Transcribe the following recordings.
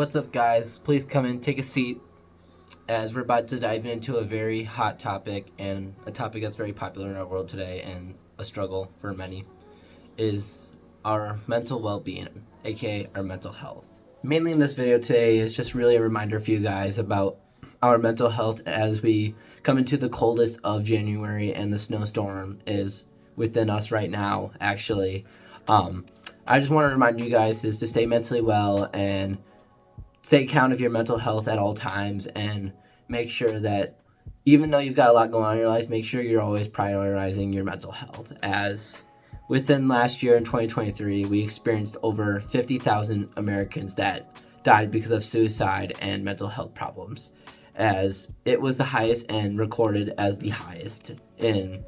what's up, guys? Please come in, take a seat, as we're about to dive into a very hot topic and a topic that's very popular in our world today and a struggle for many is our mental well being, aka our mental health. Mainly in this video today is just really a reminder for you guys about our mental health as we come into the coldest of January and the snowstorm is within us right now, actually. I just want to remind you guys is to stay mentally well and take account of your mental health at all times and make sure that even though you've got a lot going on in your life, make sure you're always prioritizing your mental health. As within last year in 2023, we experienced over 50,000 Americans that died because of suicide and mental health problems, as it was the highest and recorded as the highest in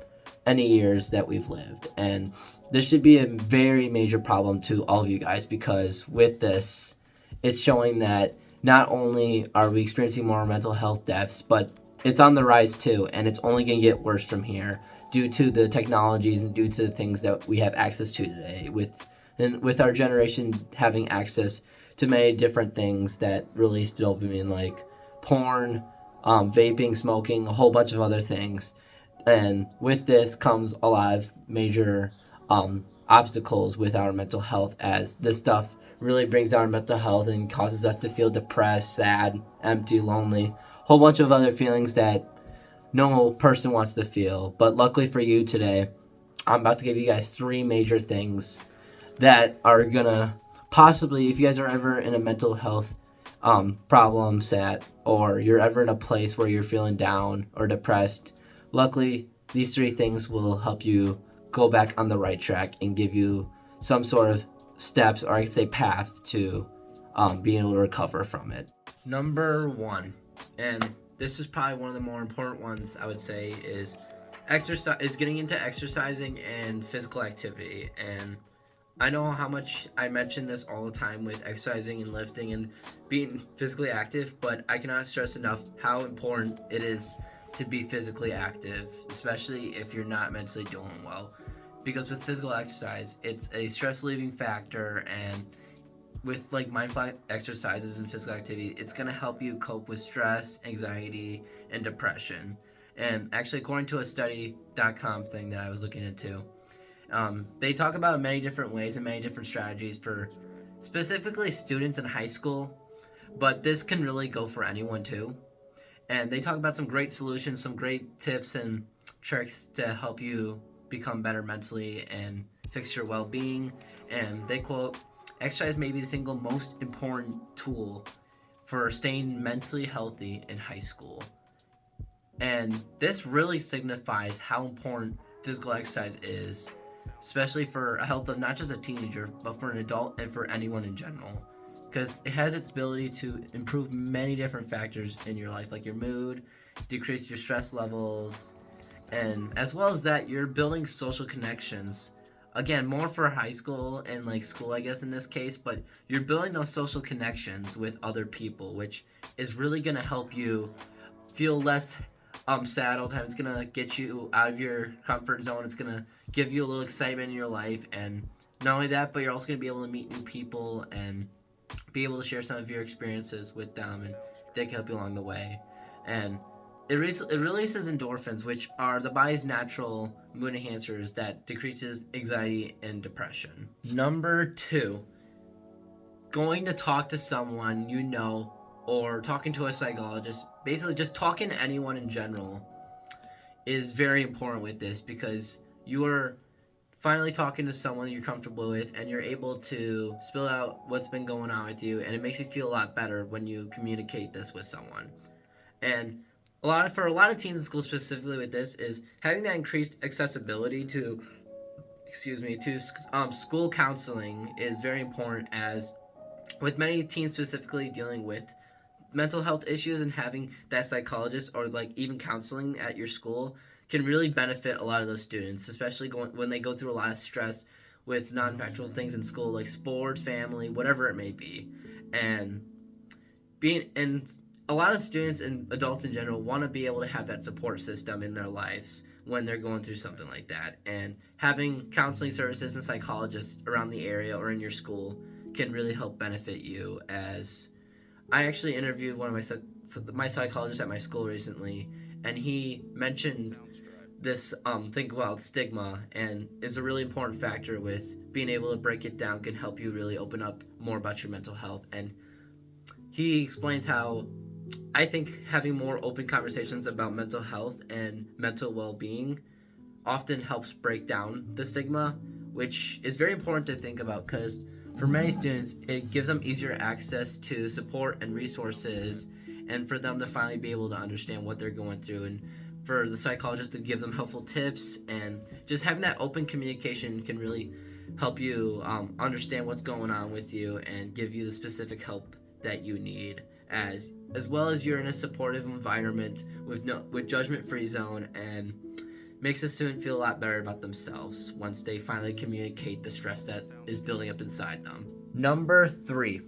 any years that we've lived. And this should be a very major problem to all of you guys, because with this, it's showing that not only are we experiencing more mental health deaths, but it's on the rise too, and it's only going to get worse from here due to the technologies and due to the things that we have access to today, with our generation having access to many different things that release dopamine, like porn, vaping, smoking, a whole bunch of other things. And with this comes a lot of major obstacles with our mental health, as this stuff really brings down our mental health and causes us to feel depressed, sad, empty, lonely, a whole bunch of other feelings that no person wants to feel. But luckily for you today, I'm about to give you guys 3 major things that are gonna possibly, if you guys are ever in a mental health problem set, or you're ever in a place where you're feeling down or depressed, luckily these 3 things will help you go back on the right track and give you some sort of steps, or I could say path, to being able to recover from it. Number 1, and this is probably one of the more important ones, I would say, is getting into exercising and physical activity. And I know how much I mention this all the time with exercising and lifting and being physically active, but I cannot stress enough how important it is to be physically active, especially if you're not mentally doing well. Because with physical exercise, it's a stress relieving factor, and with like mindful exercises and physical activity, it's going to help you cope with stress, anxiety, and depression. And actually, according to a study.com thing that I was looking into, they talk about many different ways and many different strategies for specifically students in high school, but this can really go for anyone too. And they talk about some great solutions, some great tips and tricks to help you become better mentally and fix your well-being. And they quote, "Exercise may be the single most important tool for staying mentally healthy in high school." And this really signifies how important physical exercise is, especially for a health of not just a teenager, but for an adult and for anyone in general. Because it has its ability to improve many different factors in your life, like your mood, decrease your stress levels, and as well as that, you're building social connections. Again, more for high school and like school, I guess, in this case, but you're building those social connections with other people, which is really going to help you feel less sad all the time. It's going to get you out of your comfort zone. It's going to give you a little excitement in your life. And not only that, but you're also going to be able to meet new people and be able to share some of your experiences with them, and they can help you along the way. And it releases endorphins, which are the body's natural mood enhancers that decreases anxiety and depression. Number 2, going to talk to someone you know, or talking to a psychologist, basically just talking to anyone in general, is very important with this, because you are finally talking to someone you're comfortable with, and you're able to spill out what's been going on with you, and it makes you feel a lot better when you communicate this with someone. And for a lot of teens in school, specifically with this, is having that increased accessibility to school counseling is very important, as with many teens specifically dealing with mental health issues, and having that psychologist or like even counseling at your school can really benefit a lot of those students, especially when they go through a lot of stress with non-factual things in school, like sports, family, whatever it may be. And a lot of students and adults in general want to be able to have that support system in their lives when they're going through something like that. And having counseling services and psychologists around the area or in your school can really help benefit you, as I actually interviewed one of my psychologists at my school recently, and he mentioned this thing about stigma, and is a really important factor with being able to break it down can help you really open up more about your mental health. And he explains how I think having more open conversations about mental health and mental well-being often helps break down the stigma, which is very important to think about because for many students, it gives them easier access to support and resources, and for them to finally be able to understand what they're going through, and for the psychologist to give them helpful tips. And just having that open communication can really help you understand what's going on with you and give you the specific help that you need, as well as you're in a supportive environment with judgment-free zone, and makes the student feel a lot better about themselves once they finally communicate the stress that is building up inside them. Number 3,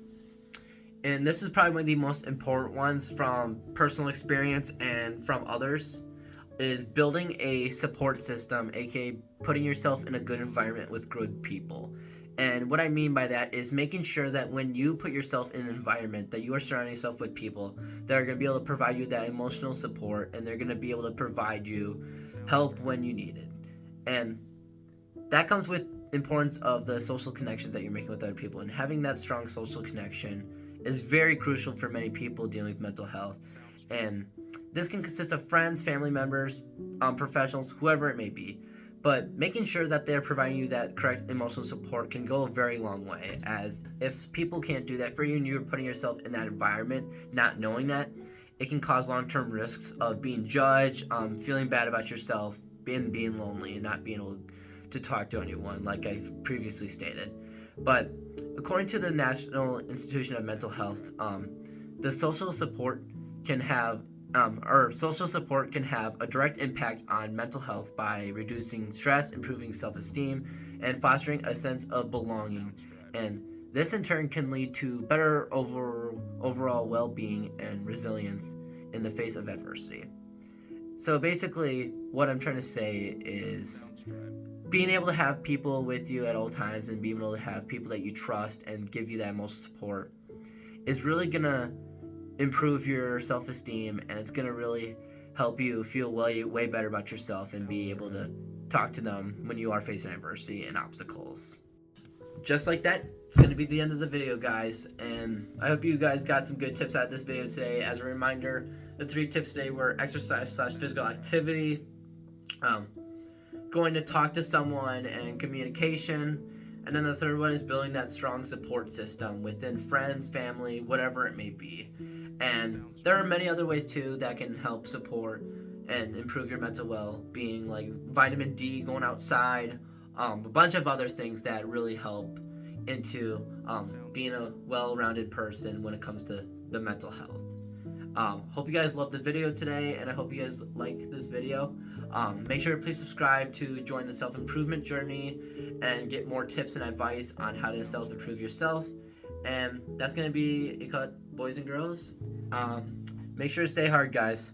and this is probably one of the most important ones from personal experience and from others, is building a support system, aka putting yourself in a good environment with good people. And what I mean by that is making sure that when you put yourself in an environment, that you are surrounding yourself with people that are going to be able to provide you that emotional support, and they're going to be able to provide you help when you need it. And that comes with importance of the social connections that you're making with other people, and having that strong social connection is very crucial for many people dealing with mental health. And this can consist of friends, family members, professionals, whoever it may be. But making sure that they're providing you that correct emotional support can go a very long way, as if people can't do that for you and you're putting yourself in that environment not knowing that, it can cause long-term risks of being judged, feeling bad about yourself, being lonely, and not being able to talk to anyone, like I've previously stated. But according to the National Institution of Mental Health, the social support can have a direct impact on mental health by reducing stress, improving self-esteem, and fostering a sense of belonging. And this in turn can lead to better overall well-being and resilience in the face of adversity. So basically, what I'm trying to say is being able to have people with you at all times and being able to have people that you trust and give you that emotional support is really going to improve your self-esteem, and it's going to really help you feel way better about yourself and be able to talk to them when you are facing adversity and obstacles. Just like that, it's going to be the end of the video, guys, and I hope you guys got some good tips out of this video today. As a reminder, the 3 tips today were exercise/physical activity, going to talk to someone, and communication. And then the third one is building that strong support system within friends, family, whatever it may be. And there are many other ways too that can help support and improve your mental well-being, like vitamin D, going outside, a bunch of other things that really help into being a well-rounded person when it comes to the mental health. Hope you guys loved the video today, and I hope you guys like this video. Make sure to please subscribe to join the self-improvement journey and get more tips and advice on how to self-improve yourself. And that's going to be it, boys and girls. Make sure to stay hard, guys.